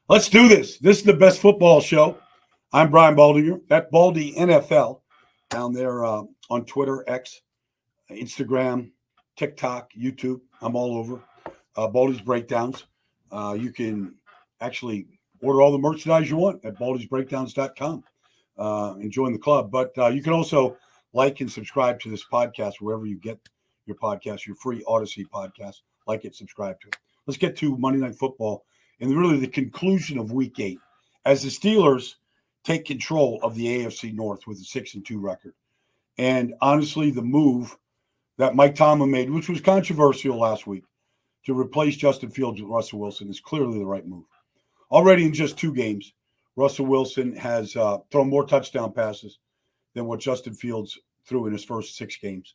Let's do this. This is the best football show. I'm Brian Baldinger at Baldy NFL down there on Twitter, X, Instagram, TikTok, YouTube. I'm all over. Baldy's Breakdowns. You can actually order all the merchandise you want at baldysbreakdowns.com and join the club. But you can also like and subscribe to this podcast wherever you get your podcast, your free Odyssey podcast. Like it, subscribe to it. Let's get to Monday Night Football and really the conclusion of Week 8 as the Steelers take control of the AFC North with a 6-2 record. And honestly, the move that Mike Tomlin made, which was controversial last week, to replace Justin Fields with Russell Wilson is clearly the right move. Already in just 2 games, Russell Wilson has thrown more touchdown passes than what Justin Fields threw in his first 6 games.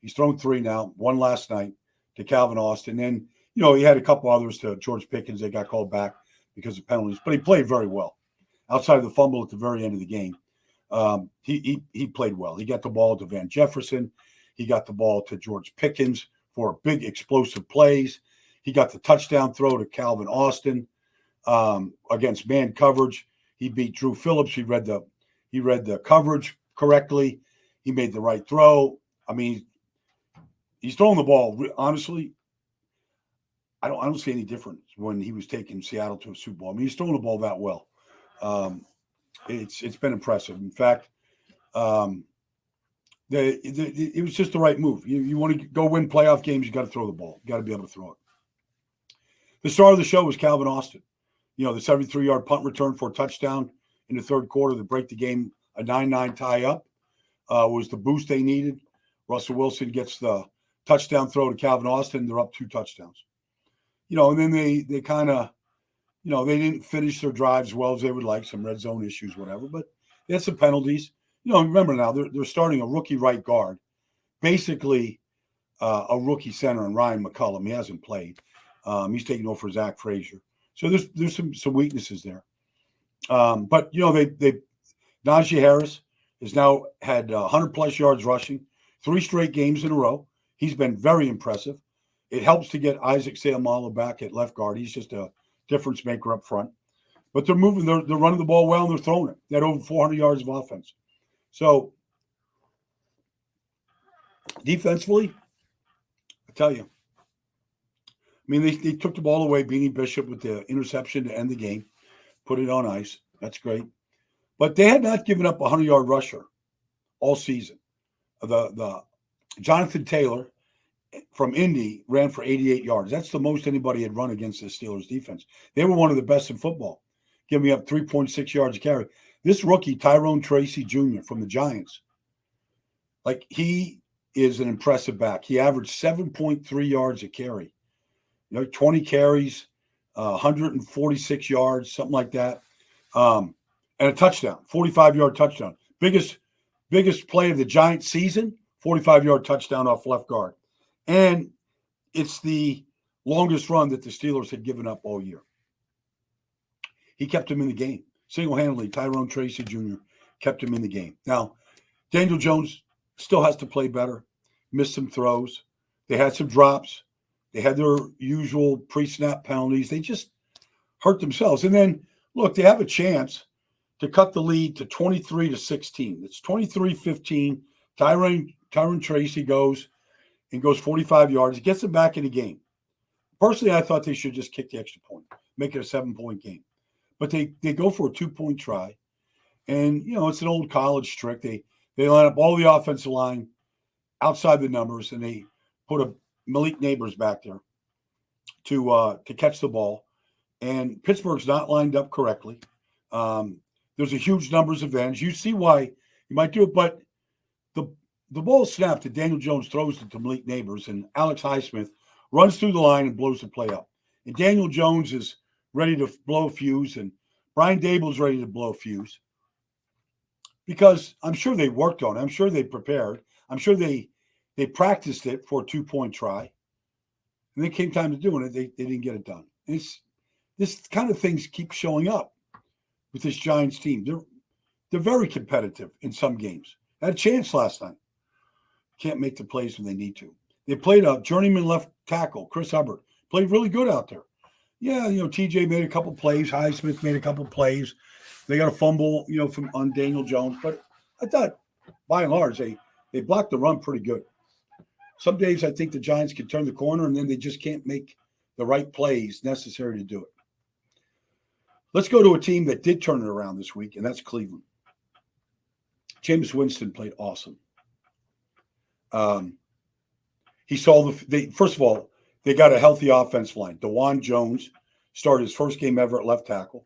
He's thrown 3 now, 1 last night to Calvin Austin. And, he had a couple others to George Pickens. They got called back because of penalties, but he played very well. Outside of the fumble at the very end of the game, he played well. He got the ball to Van Jefferson. He got the ball to George Pickens for big explosive plays. He got the touchdown throw to Calvin Austin against man coverage. He beat Drew Phillips. He read the coverage correctly. He made the right throw. I mean, he's throwing the ball. Honestly, I don't see any difference when he was taking Seattle to a Super Bowl. I mean, he's throwing the ball that well. It's been impressive. In fact, it was just the right move. You want to go win playoff games, you got to throw the ball. You got to be able to throw it. The star of the show was Calvin Austin. The 73-yard punt return for a touchdown in the third quarter to break the game, a 9-9 tie up, was the boost they needed. Russell Wilson gets the touchdown throw to Calvin Austin. They're up 2 touchdowns. And then they kind of, they didn't finish their drives well as they would like, some red zone issues, whatever, but they had some penalties. Remember now, they're starting a rookie right guard, basically a rookie center, and Ryan McCullum. He hasn't played. He's taking over for Zach Frazier. So there's some weaknesses there. But, they Najee Harris has now had 100-plus yards rushing, 3 straight games in a row. He's been very impressive. It helps to get Isaac Seumalo back at left guard. He's just a difference maker up front. But they're moving. They're running the ball well, and they're throwing it. They had over 400 yards of offense. So, defensively, I tell you, I mean, they took the ball away, Beanie Bishop with the interception to end the game, put it on ice. That's great. But they had not given up a 100-yard rusher all season. The Jonathan Taylor from Indy ran for 88 yards. That's the most anybody had run against the Steelers defense. They were one of the best in football, giving up 3.6 yards a carry. This rookie, Tyrone Tracy Jr. from the Giants, he is an impressive back. He averaged 7.3 yards a carry. 20 carries, 146 yards, something like that, and a touchdown, 45-yard touchdown. Biggest play of the Giants season, 45-yard touchdown off left guard. And it's the longest run that the Steelers had given up all year. He kept him in the game. Single-handedly, Tyrone Tracy Jr. kept him in the game. Now, Daniel Jones still has to play better, missed some throws. They had some drops. They had their usual pre-snap penalties. They just hurt themselves. And then, look, they have a chance to cut the lead to 23-16. It's 23-15. Tyrone Tracy goes 45 yards. It gets them back in the game. Personally, I thought they should just kick the extra point, make it a 7-point game. But they go for a 2-point try. And, it's an old college trick. They line up all the offensive line outside the numbers, and they put a Malik Neighbors back there to catch the ball. And Pittsburgh's not lined up correctly. There's a huge numbers advantage. You see why you might do it, but the ball snapped to Daniel Jones, throws it to Malik Neighbors, and Alex Highsmith runs through the line and blows the play up. And Daniel Jones is ready to blow a fuse, and Brian Dable's ready to blow a fuse. Because I'm sure they worked on it. I'm sure they prepared. I'm sure they practiced it for a 2-point try. And then it came time to doing it. They didn't get it done. And this kind of things keep showing up with this Giants team. They're very competitive in some games. Had a chance last night. Can't make the plays when they need to. They played a journeyman left tackle, Chris Hubbard. Played really good out there. Yeah, TJ made a couple plays. Highsmith made a couple plays. They got a fumble, from on Daniel Jones. But I thought, by and large, they blocked the run pretty good. Some days I think the Giants can turn the corner, and then they just can't make the right plays necessary to do it. Let's go to a team that did turn it around this week, and that's Cleveland. Jameis Winston played awesome. He saw first of all, they got a healthy offensive line. DeJuan Jones started his first game ever at left tackle.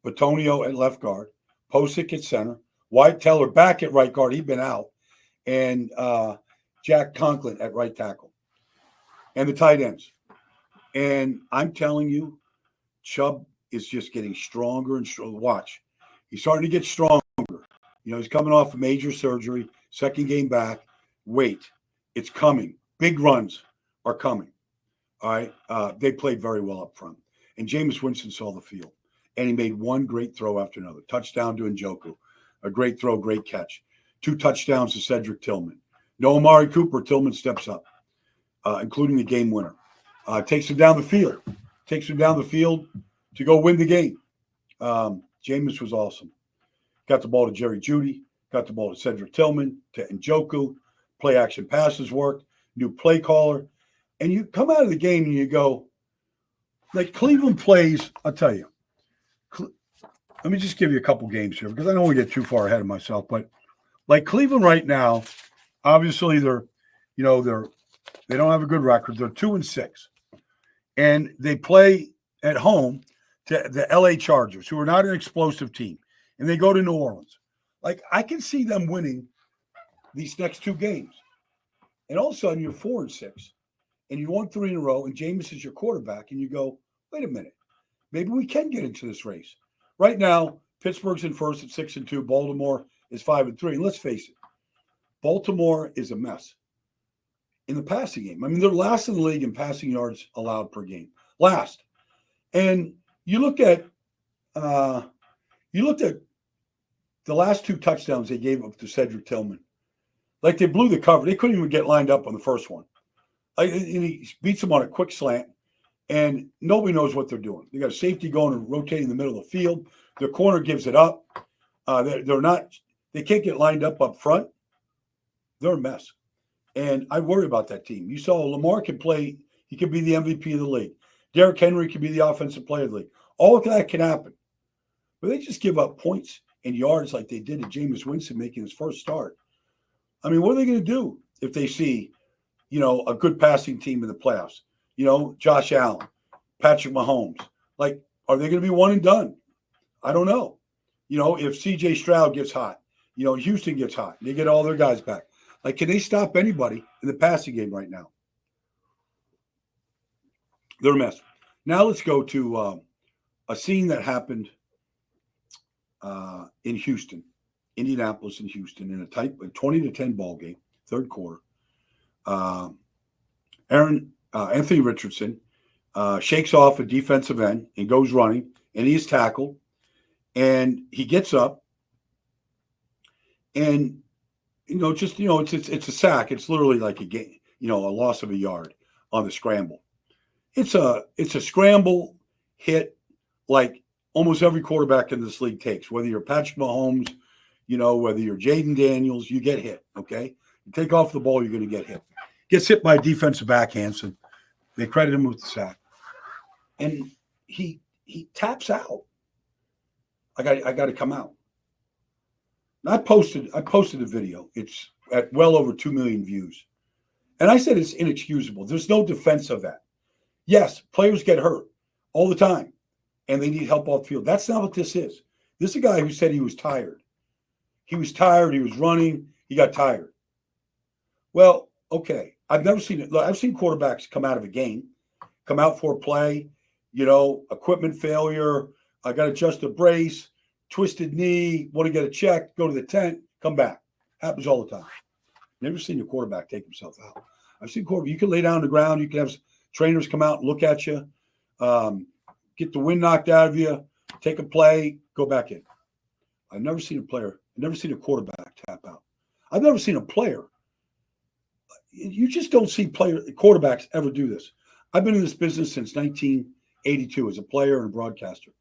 Batonio at left guard. Posick at center. Wyatt Teller back at right guard. He'd been out. And Jack Conklin at right tackle. And the tight ends. And I'm telling you, Chubb is just getting stronger and stronger. Watch. He's starting to get stronger. He's coming off a major surgery, second game back. Wait. It's coming. Big runs are coming. All right. They played very well up front. And Jameis Winston saw the field. And he made one great throw after another. Touchdown to Njoku. A great throw, great catch. 2 touchdowns to Cedric Tillman. No Amari Cooper. Tillman steps up, including the game winner. Takes him down the field. To go win the game. Jameis was awesome. Got the ball to Jerry Jeudy. Got the ball to Cedric Tillman, to Njoku. Play action passes worked. New play caller. And you come out of the game and you go, like Cleveland plays, I'll tell you. Let me just give you a couple games here because I don't want to get too far ahead of myself. But like Cleveland right now, obviously they don't have a good record. They're 2-6. And they play at home to the LA Chargers, who are not an explosive team. And they go to New Orleans. Like I can see them winning these next 2 games. And all of a sudden you're 4-6. And you won 3 in a row, and Jameis is your quarterback, and you go, wait a minute, maybe we can get into this race. Right now, Pittsburgh's in first at 6-2. Baltimore is 5-3. And let's face it, Baltimore is a mess in the passing game. I mean, they're last in the league in passing yards allowed per game. Last. And you looked at the last 2 touchdowns they gave up to Cedric Tillman. Like they blew the cover. They couldn't even get lined up on the first one. And he beats them on a quick slant, and nobody knows what they're doing. They got a safety going and rotating in the middle of the field. Their corner gives it up. They can't get lined up front. They're a mess. And I worry about that team. You saw Lamar can play. He could be the MVP of the league. Derrick Henry could be the offensive player of the league. All of that can happen. But they just give up points and yards like they did to Jameis Winston making his first start. I mean, what are they going to do if they see, a good passing team in the playoffs? Josh Allen, Patrick Mahomes. Like, are they going to be one and done? I don't know. If C.J. Stroud gets hot, Houston gets hot, they get all their guys back. Like, can they stop anybody in the passing game right now? They're a mess. Now let's go to a scene that happened in Houston, Indianapolis and Houston, in a 20-10 ball game, third quarter. Anthony Richardson shakes off a defensive end and goes running, and he's tackled, and he gets up, and it's a sack. It's literally like a game, a loss of a yard on the scramble. It's a scramble hit like almost every quarterback in this league takes, whether you're Patrick Mahomes, whether you're Jaden Daniels, you get hit, okay? You take off the ball, you're going to get hit. Gets hit by a defensive back, Hanson. They credit him with the sack. And he taps out. I got to come out. And I posted a video. It's at well over 2 million views. And I said it's inexcusable. There's no defense of that. Yes, players get hurt all the time, and they need help off the field. That's not what this is. This is a guy who said he was tired. He was tired. He was running. He got tired. Well, okay. I've never seen it. I've seen quarterbacks come out of a game, come out for a play, equipment failure. I got to adjust a brace, twisted knee, want to get a check, go to the tent, come back. Happens all the time. Never seen a quarterback take himself out. I've seen quarterbacks. You can lay down on the ground. You can have trainers come out and look at you, get the wind knocked out of you, take a play, go back in. I've never seen a quarterback tap out. I've never seen a player. You just don't see quarterbacks ever do this. I've been in this business since 19 82 as a player and a broadcaster.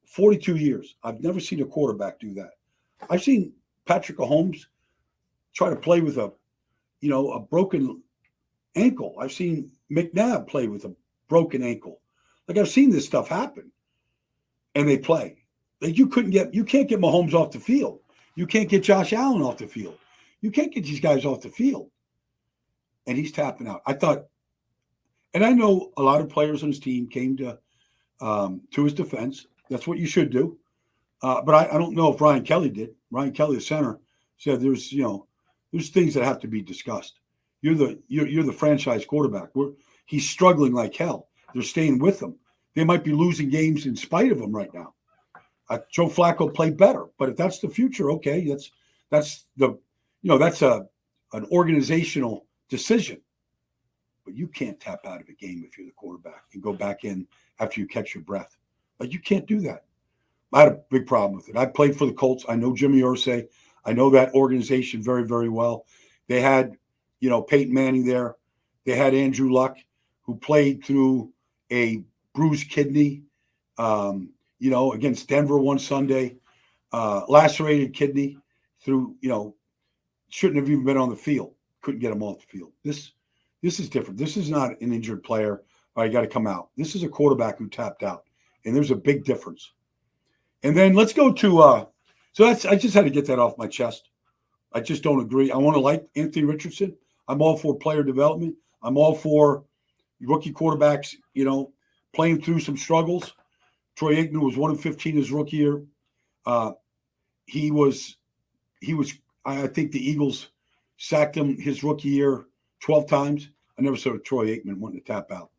42 years. I've never seen a quarterback do that. I've seen Patrick Mahomes try to play with a broken ankle. I've seen McNabb play with a broken ankle. Like, I've seen this stuff happen, and they play. Like, you can't get Mahomes off the field. You can't get Josh Allen off the field. You can't get these guys off the field. And he's tapping out. I thought, and I know a lot of players on his team came to his defense. That's what you should do. But I don't know if Ryan Kelly did. Ryan Kelly, the center, said there's things that have to be discussed. You're the franchise quarterback. He's struggling like hell. They're staying with him. They might be losing games in spite of him right now. Joe Flacco played better, but if that's the future, okay, that's an organizational decision. But you can't tap out of a game if you're the quarterback and go back in after you catch your breath. Like, you can't do that. I had a big problem with it. I played for the Colts. I know Jimmy Irsay. I know that organization very, very well. They had, Peyton Manning there. They had Andrew Luck, who played through a bruised kidney, against Denver one Sunday, lacerated kidney through, shouldn't have even been on the field. Couldn't get him off the field. This is different. This is not an injured player. All right, got to come out. This is a quarterback who tapped out, and there's a big difference. And then let's go to I just had to get that off my chest. I just don't agree. I want to like Anthony Richardson. I'm all for player development. I'm all for rookie quarterbacks, playing through some struggles. Troy Aikman was 1 of 15 his rookie year. He was. I think the Eagles sacked him his rookie year 12 times. I never saw Troy Aikman wanting to tap out.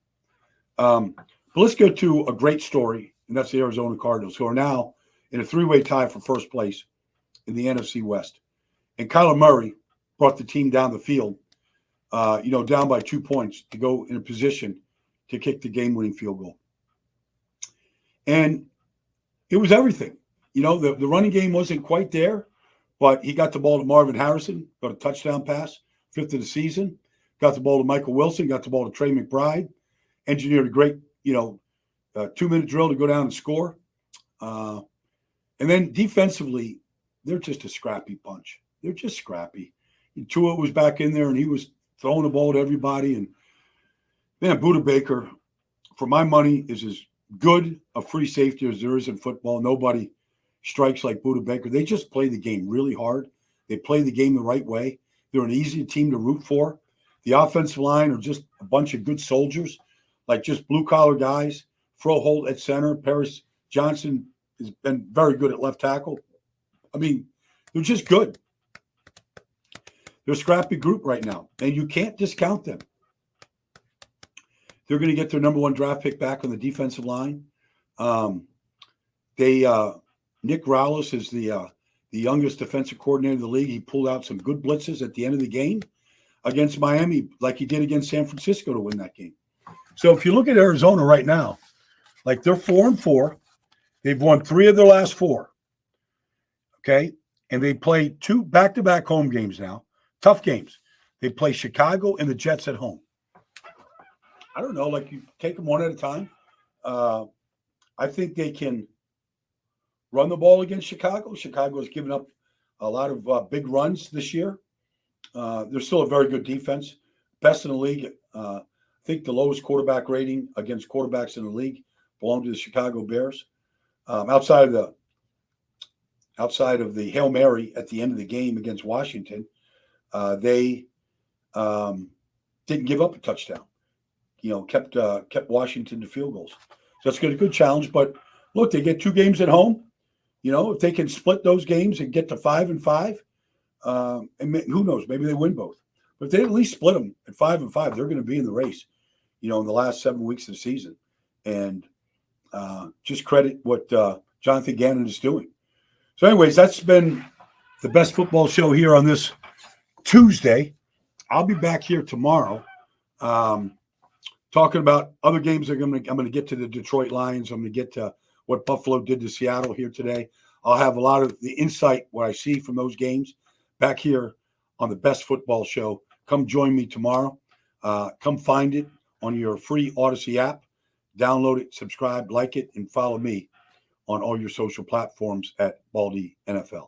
But let's go to a great story, and that's the Arizona Cardinals, who are now in a 3-way tie for first place in the NFC West. And Kyler Murray brought the team down the field, down by 2 points to go in a position to kick the game-winning field goal. And it was everything. The running game wasn't quite there, but he got the ball to Marvin Harrison, got a touchdown pass, 5th of the season. Got the ball to Michael Wilson, got the ball to Trey McBride, engineered a great, 2-minute drill to go down and score. And then defensively, they're just a scrappy bunch. They're just scrappy. And Tua was back in there, and he was throwing the ball to everybody. And, man, Budda Baker, for my money, is as good a free safety as there is in football. Nobody strikes like Budda Baker. They just play the game really hard. They play the game the right way. They're an easy team to root for. The offensive line are just a bunch of good soldiers, like just blue-collar guys. Froholt at center. Paris Johnson has been very good at left tackle. I mean, they're just good. They're a scrappy group right now, and you can't discount them. They're going to get their number 1 draft pick back on the defensive line. Nick Rowles is the youngest defensive coordinator in the league. He pulled out some good blitzes at the end of the game against Miami, like he did against San Francisco to win that game. So if you look at Arizona right now, like, they're 4-4. They've won 3 of their last 4. Okay. And they play 2 back-to-back home games now. Tough games. They play Chicago and the Jets at home. I don't know, like, you take them one at a time. I think they can run the ball against Chicago. Chicago has given up a lot of big runs this year. They're still a very good defense. Best in the league. I think the lowest quarterback rating against quarterbacks in the league belong to the Chicago Bears. Outside of the Hail Mary at the end of the game against Washington, they didn't give up a touchdown. Kept Washington to field goals. So that's a good challenge. But look, they get 2 games at home. If they can split those games and get to 5-5, and who knows, maybe they win both. But if they at least split them at 5-5, they're going to be in the race, in the last 7 weeks of the season. And just credit what Jonathan Gannon is doing. So anyways, that's been the best football show here on this Tuesday. I'll be back here tomorrow talking about other games. I'm going to get to the Detroit Lions. I'm going to get to what Buffalo did to Seattle here today. I'll have a lot of the insight, what I see from those games, back here on the Best Football Show. Come join me tomorrow. Come find it on your free Odyssey app. download it, subscribe, like it, and follow me on all your social platforms at Baldy NFL.